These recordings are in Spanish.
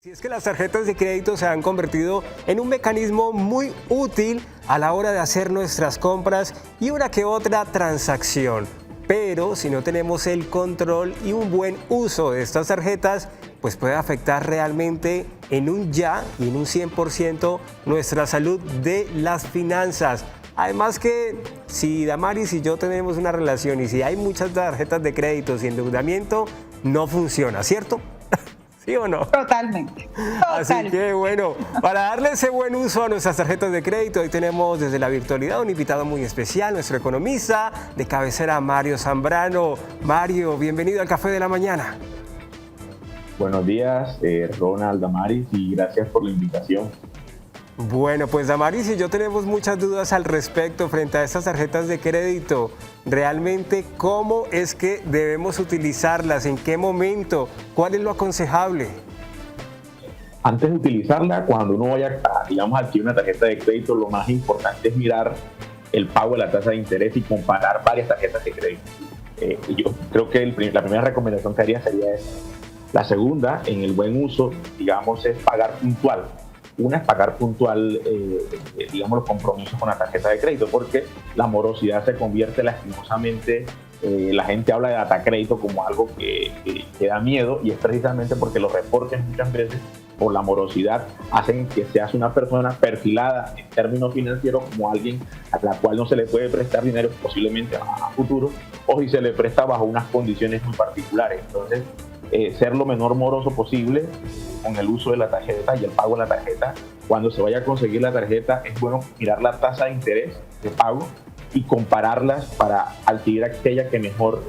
Si es que las tarjetas de crédito se han convertido en un mecanismo muy útil a la hora de hacer nuestras compras y una que otra transacción. Pero si no tenemos el control y un buen uso de estas tarjetas, pues puede afectar realmente en un ya y en un 100% nuestra salud de las finanzas. Además que si Damaris y yo tenemos una relación y si hay muchas tarjetas de crédito y endeudamiento, no funciona, ¿cierto? ¿Sí o no? Totalmente. Así que bueno, para darle ese buen uso a nuestras tarjetas de crédito, hoy tenemos desde la virtualidad un invitado muy especial, nuestro economista de cabecera, Mario Zambrano. Mario, bienvenido al Café de la Mañana. Buenos días, Ronald, Damaris, y gracias por la invitación. Bueno, pues Damaris y yo tenemos muchas dudas al respecto frente a estas tarjetas de crédito. Realmente, ¿cómo es que debemos utilizarlas? ¿En qué momento? ¿Cuál es lo aconsejable? Antes de utilizarla, cuando uno vaya a adquirir una tarjeta de crédito, lo más importante es mirar el pago de la tasa de interés y comparar varias tarjetas de crédito. Yo creo que la primera recomendación que haría sería esa. La segunda, en el buen uso, digamos, es pagar puntual. Una es pagar puntual, los compromisos con la tarjeta de crédito, porque la morosidad se convierte lastimosamente, la gente habla de data crédito como algo que da miedo, y es precisamente porque los reportes muchas veces por la morosidad hacen que seas una persona perfilada en términos financieros como alguien a la cual no se le puede prestar dinero posiblemente a futuro, o si se le presta bajo unas condiciones muy particulares. Entonces, ser lo menor moroso posible con el uso de la tarjeta y el pago de la tarjeta. Cuando se vaya a conseguir la tarjeta, es bueno mirar la tasa de interés de pago y compararlas para adquirir aquella que mejor,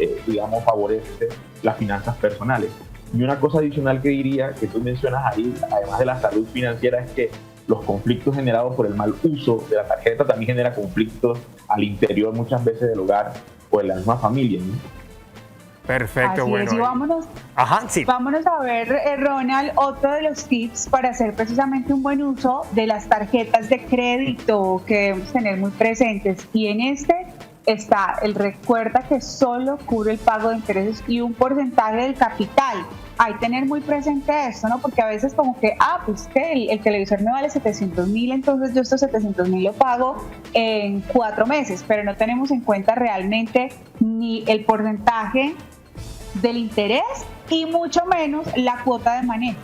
favorece las finanzas personales. Y una cosa adicional que diría, que tú mencionas ahí, además de la salud financiera, es que los conflictos generados por el mal uso de la tarjeta también genera conflictos al interior muchas veces del hogar o de la misma familia, ¿no? Perfecto, así bueno. Es, y vámonos a ver, Ronald, otro de los tips para hacer precisamente un buen uso de las tarjetas de crédito que debemos tener muy presentes. Y en este está recuerda que solo cubre el pago de intereses y un porcentaje del capital. Hay que tener muy presente esto, ¿no? Porque a veces como que, pues que el televisor me vale 700,000, entonces yo estos 700,000 lo pago en 4 meses, pero no tenemos en cuenta realmente ni el porcentaje del interés y mucho menos la cuota de manejo.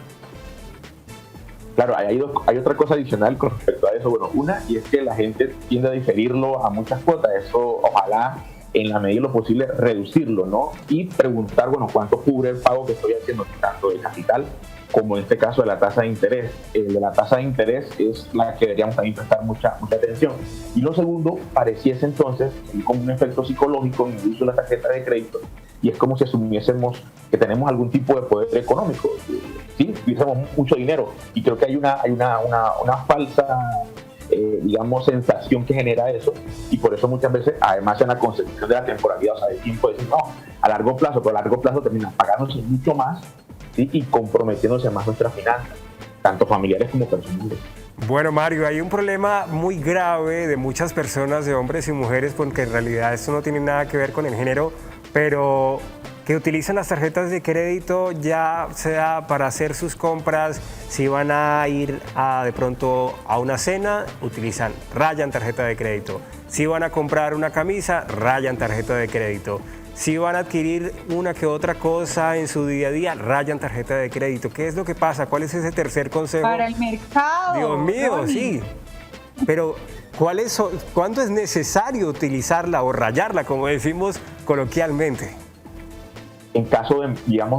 Claro, hay otra cosa adicional con respecto a eso. Bueno, una, y es que la gente tiende a diferirlo a muchas cuotas. Eso, ojalá, en la medida de lo posible, reducirlo, ¿no? Y preguntar, ¿cuánto cubre el pago que estoy haciendo, tanto de capital como en este caso de la tasa de interés? El de la tasa de interés es la que deberíamos también prestar mucha atención. Y lo segundo, pareciese entonces como un efecto psicológico en el uso de la tarjeta de crédito, y es como si asumiésemos que tenemos algún tipo de poder económico, ¿sí? Utilizamos mucho dinero, y creo que hay una falsa sensación que genera eso, y por eso muchas veces, además en la concepción de la temporalidad, o sea, de tiempo, decir no, a largo plazo, pero a largo plazo terminan pagándose mucho más, ¿sí? Y comprometiéndose más nuestras finanzas, tanto familiares como personales. Bueno, Mario, hay un problema muy grave de muchas personas, de hombres y mujeres, porque en realidad esto no tiene nada que ver con el género, pero que utilizan las tarjetas de crédito ya sea para hacer sus compras, si van a ir de pronto a una cena, rayan tarjeta de crédito. Si van a comprar una camisa, rayan tarjeta de crédito. Si van a adquirir una que otra cosa en su día a día, rayan tarjeta de crédito. ¿Qué es lo que pasa? ¿Cuál es ese tercer consejo? Para el mercado. Dios mío, Ronnie. Sí. Pero, ¿cuándo es necesario utilizarla o rayarla, como decimos coloquialmente? En caso de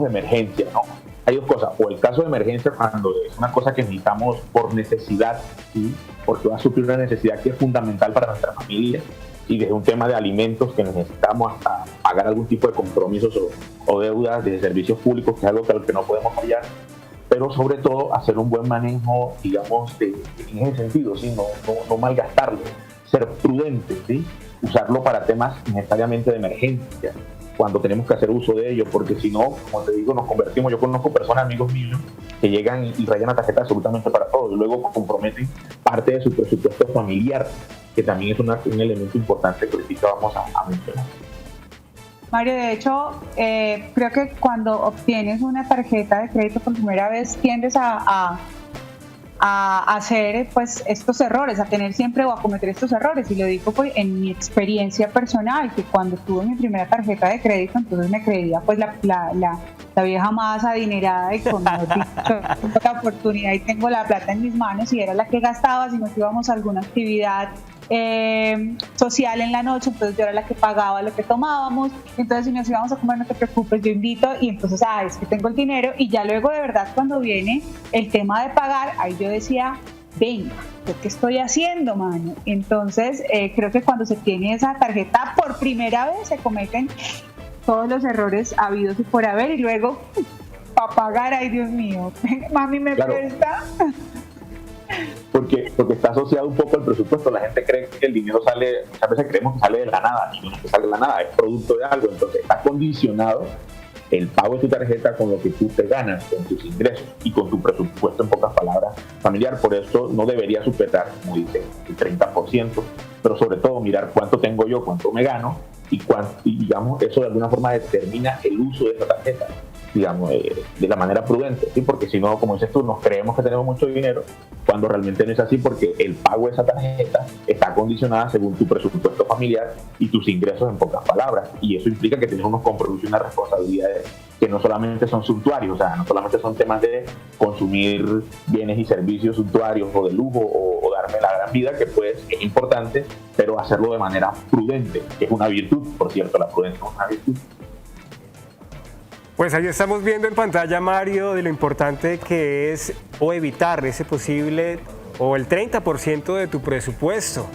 emergencia, ¿no? Hay dos cosas. O el caso de emergencia, cuando es una cosa que necesitamos por necesidad, ¿sí? Porque va a suplir una necesidad que es fundamental para nuestra familia, y desde un tema de alimentos que necesitamos hasta pagar algún tipo de compromisos o deudas de servicios públicos, que es algo que no podemos fallar, pero sobre todo hacer un buen manejo, en ese sentido, ¿sí? No malgastarlo, ser prudente, ¿sí? Usarlo para temas necesariamente de emergencia, cuando tenemos que hacer uso de ello, porque si no, como te digo, nos convertimos. Yo conozco personas, amigos míos, que llegan y rayan la tarjeta absolutamente para todo, y luego comprometen parte de su presupuesto familiar, que también es un elemento importante que ahorita vamos a mencionar. Mario, de hecho, creo que cuando obtienes una tarjeta de crédito por primera vez tiendes a hacer pues estos errores, a tener siempre o a cometer estos errores, y lo digo pues en mi experiencia personal, que cuando tuve mi primera tarjeta de crédito, entonces me creía pues la vieja más adinerada y con la oportunidad y tengo la plata en mis manos, y era la que gastaba si nos íbamos a alguna actividad social en la noche, entonces yo era la que pagaba lo que tomábamos, entonces si nos íbamos a comer no te preocupes, yo invito, y entonces es que tengo el dinero, y ya luego de verdad cuando viene el tema de pagar, ahí yo decía, venga, ¿qué estoy haciendo, mano? Entonces creo que cuando se tiene esa tarjeta por primera vez se cometen todos los errores habidos y por haber, y luego para pagar, ay Dios mío, mami me presta. Porque está asociado un poco al presupuesto. La gente cree que el dinero sale, muchas veces creemos que sale de la nada, y no es que sale de la nada, es producto de algo. Entonces está condicionado el pago de tu tarjeta con lo que tú te ganas, con tus ingresos y con tu presupuesto, en pocas palabras, familiar. Por eso no debería superar, como dice, el 30%, pero sobre todo mirar cuánto tengo yo, cuánto me gano, y digamos, eso de alguna forma determina el uso de esa tarjeta, digamos, de la manera prudente, ¿sí? Porque si no, como dices tú, nos creemos que tenemos mucho dinero cuando realmente no es así, porque el pago de esa tarjeta está condicionada según tu presupuesto familiar y tus ingresos, en pocas palabras, y eso implica que tienes unos compromisos y unas responsabilidades que no solamente son suntuarios, o sea, no solamente son temas de consumir bienes y servicios suntuarios o de lujo o darme la gran vida, que pues es importante, pero hacerlo de manera prudente, que es una virtud, por cierto, la prudencia es una virtud. Pues ahí estamos viendo en pantalla, Mario, de lo importante que es o evitar ese posible o el 30% de tu presupuesto.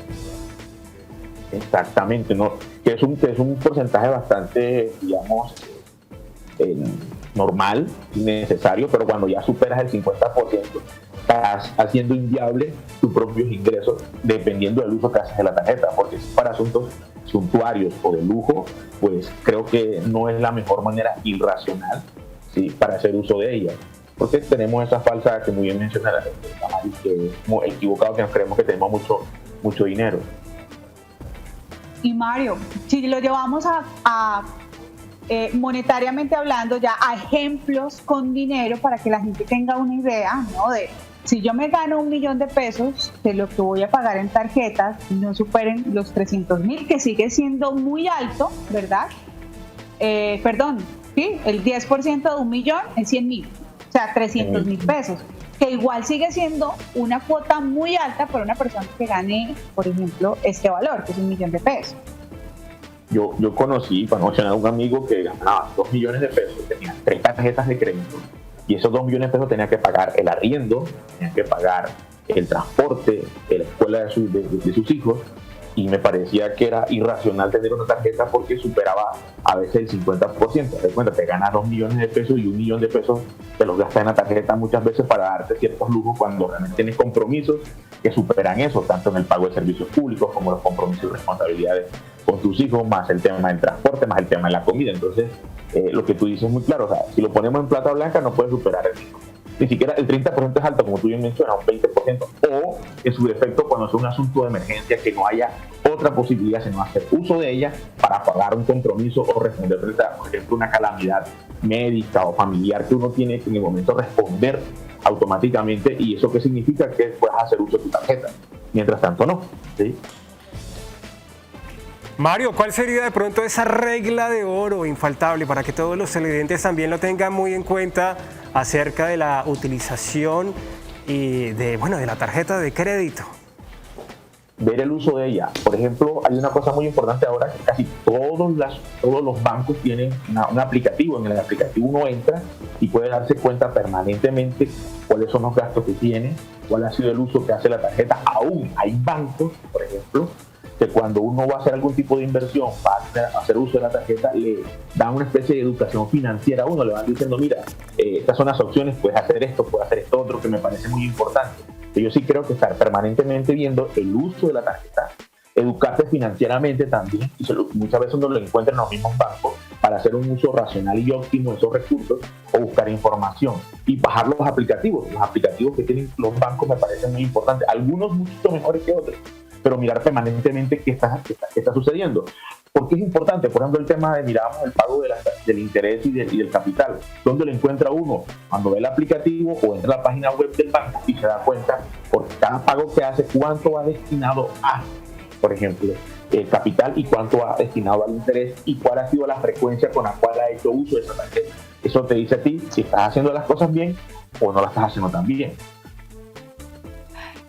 Exactamente, ¿no? Que es un porcentaje bastante, digamos, normal y necesario, pero cuando ya superas el 50%, estás haciendo inviable tus propios ingresos dependiendo del uso que haces de la tarjeta, porque si para asuntos suntuarios o de lujo, pues creo que no es la mejor manera irracional, ¿sí?, para hacer uso de ella, porque tenemos esa falsa, que muy bien menciona que es equivocado, que nos creemos que tenemos mucho dinero. Y Mario, si lo llevamos a monetariamente hablando, ya a ejemplos con dinero, para que la gente tenga una idea, ¿no? De si yo me gano $1,000,000 de pesos, que lo que voy a pagar en tarjetas no superen los 300,000, que sigue siendo muy alto, ¿verdad? Sí, el 10% de $1,000,000 es 100,000, o sea, 300,000 pesos, que igual sigue siendo una cuota muy alta para una persona que gane, por ejemplo, este valor, que es $1,000,000 de pesos. Yo conocí a un amigo que ganaba $2,000,000 de pesos, tenía 3 tarjetas de crédito, y esos $2,000,000 de pesos tenía que pagar el arriendo, tenía que pagar el transporte, la escuela de sus hijos, y me parecía que era irracional tener una tarjeta porque superaba a veces el 50%. Te das cuenta, te ganas $2,000,000 de pesos y $1,000,000 de pesos te los gastas en la tarjeta muchas veces para darte ciertos lujos, cuando realmente tienes compromisos que superan eso, tanto en el pago de servicios públicos como los compromisos y responsabilidades con tus hijos, más el tema del transporte, más el tema de la comida. Entonces, lo que tú dices es muy claro, o sea, si lo ponemos en plata blanca no puedes superar el mismo. Ni siquiera el 30% es alto, como tú bien mencionas, un 20%, o en su defecto cuando es un asunto de emergencia que no haya otra posibilidad sino hacer uso de ella para pagar un compromiso o responder, por ejemplo, una calamidad médica o familiar que uno tiene que en el momento responder automáticamente. ¿Y eso qué significa? Que puedas hacer uso de tu tarjeta. Mientras tanto, no, ¿sí? Mario, ¿cuál sería de pronto esa regla de oro infaltable para que todos los televidentes también lo tengan muy en cuenta acerca de la utilización y de la tarjeta de crédito? Ver el uso de ella. Por ejemplo, hay una cosa muy importante ahora, que casi todos los bancos tienen un aplicativo. En el aplicativo uno entra y puede darse cuenta permanentemente cuáles son los gastos que tiene, cuál ha sido el uso que hace la tarjeta. Aún hay bancos, por ejemplo, que cuando uno va a hacer algún tipo de inversión, va a hacer uso de la tarjeta, le dan una especie de educación financiera a uno, le van diciendo, mira, estas son las opciones, puedes hacer esto otro, que me parece muy importante. Yo sí creo que estar permanentemente viendo el uso de la tarjeta, educarte financieramente también, y muchas veces uno lo encuentra en los mismos bancos, para hacer un uso racional y óptimo de esos recursos, o buscar información y bajar los aplicativos que tienen los bancos me parecen muy importantes, algunos mucho mejores que otros, pero mirar permanentemente qué está sucediendo. ¿Por qué es importante? Por ejemplo, el tema de, miramos el pago del interés y del capital. ¿Dónde lo encuentra uno? Cuando ve el aplicativo o entra a la página web del banco y se da cuenta por cada pago que hace cuánto va destinado a, por ejemplo, el capital y cuánto va destinado al interés y cuál ha sido la frecuencia con la cual ha hecho uso de esa tarjeta. Eso te dice a ti si estás haciendo las cosas bien o no las estás haciendo tan bien.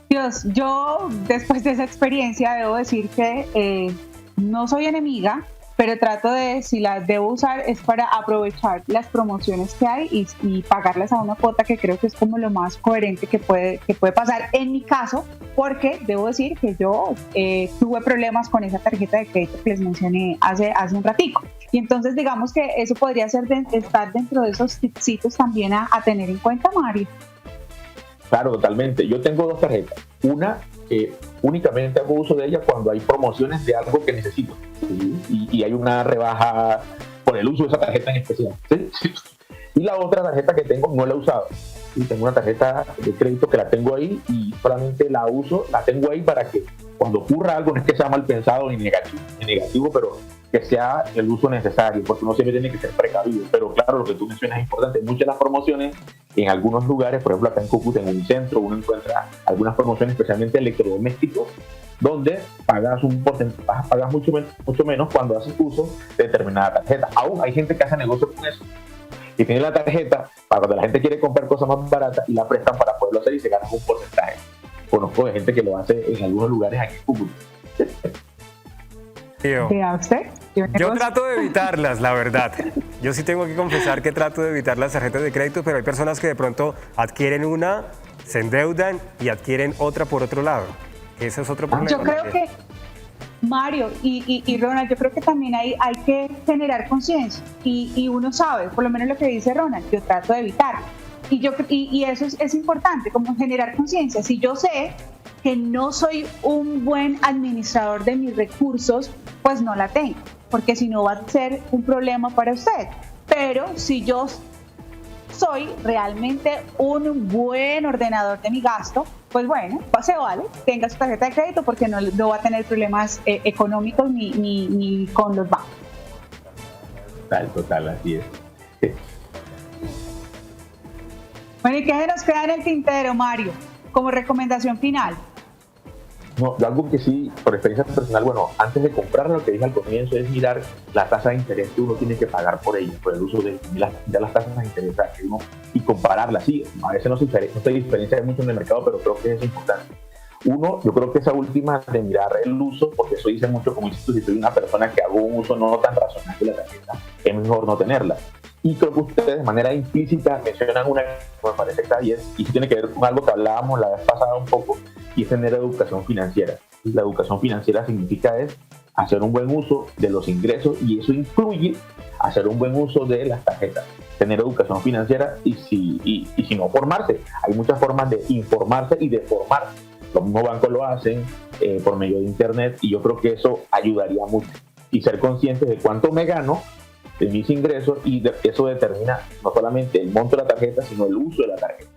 Dios, yo después de esa experiencia debo decir que no soy enemiga, pero trato de, si las debo usar, es para aprovechar las promociones que hay y pagarlas a una cuota, que creo que es como lo más coherente que puede pasar en mi caso, porque debo decir que yo tuve problemas con esa tarjeta de crédito que les mencioné hace un ratico. Y entonces digamos que eso podría ser estar dentro de esos tipsitos también a tener en cuenta, Mario. Claro, totalmente. Yo tengo 2 tarjetas. Una que únicamente hago uso de ella cuando hay promociones de algo que necesito, ¿sí? y hay una rebaja por el uso de esa tarjeta en especial, ¿sí? Y la otra tarjeta que tengo no la he usado. Y tengo una tarjeta de crédito que la tengo ahí y solamente la uso, la tengo ahí para que cuando ocurra algo, no es que sea mal pensado ni negativo, pero que sea el uso necesario, porque uno siempre tiene que ser precavido. Pero claro, lo que tú mencionas es importante. Muchas de las promociones en algunos lugares, por ejemplo acá en Cúcuta, en Unicentro, uno encuentra algunas promociones, especialmente electrodomésticos, donde pagas mucho menos cuando haces uso de determinada tarjeta. Aún hay gente que hace negocio con eso, y tiene la tarjeta para cuando la gente quiere comprar cosas más baratas y la prestan para poderlo hacer y se ganan un porcentaje. Conozco de gente que lo hace en algunos lugares aquí en Cúcuta. Yo trato de evitarlas, la verdad. Yo sí tengo que confesar que trato de evitar las tarjetas de crédito, pero hay personas que de pronto adquieren una, se endeudan y adquieren otra por otro lado. Ese es otro problema. Yo creo que, Mario y Ronald, yo creo que también hay que generar conciencia y uno sabe, por lo menos lo que dice Ronald, yo trato de evitarlo. Y eso es importante, como generar conciencia. Si yo sé que no soy un buen administrador de mis recursos, pues no la tengo, porque si no va a ser un problema para usted. Pero si yo soy realmente un buen ordenador de mi gasto, pues bueno, se vale, tenga su tarjeta de crédito porque no va a tener problemas económicos ni con los bancos. Total, así es. Bueno, ¿y qué se nos queda en el tintero, Mario, como recomendación final? No, algo que sí, por experiencia personal, bueno, antes de comprar, lo que dije al comienzo es mirar la tasa de interés que uno tiene que pagar por ella, por el uso de las tasas de interés que uno, y compararlas. Sí, a veces no se diferencia mucho en el mercado, pero creo que es importante. Uno, yo creo que esa última de mirar el uso, porque eso dice mucho, como dices tú, si soy una persona que hago un uso no tan razonable de la tarjeta, es mejor no tenerla. Y creo que ustedes de manera implícita mencionan una que me parece que está bien, y tiene que ver con algo que hablábamos la vez pasada un poco, y es tener educación financiera. Y la educación financiera significa es hacer un buen uso de los ingresos, y eso incluye hacer un buen uso de las tarjetas, tener educación financiera y si no, formarse. Hay muchas formas de informarse y de formarse. Los mismos bancos lo hacen por medio de internet, y yo creo que eso ayudaría mucho. Y ser conscientes de cuánto me gano de mis ingresos, y eso determina no solamente el monto de la tarjeta, sino el uso de la tarjeta.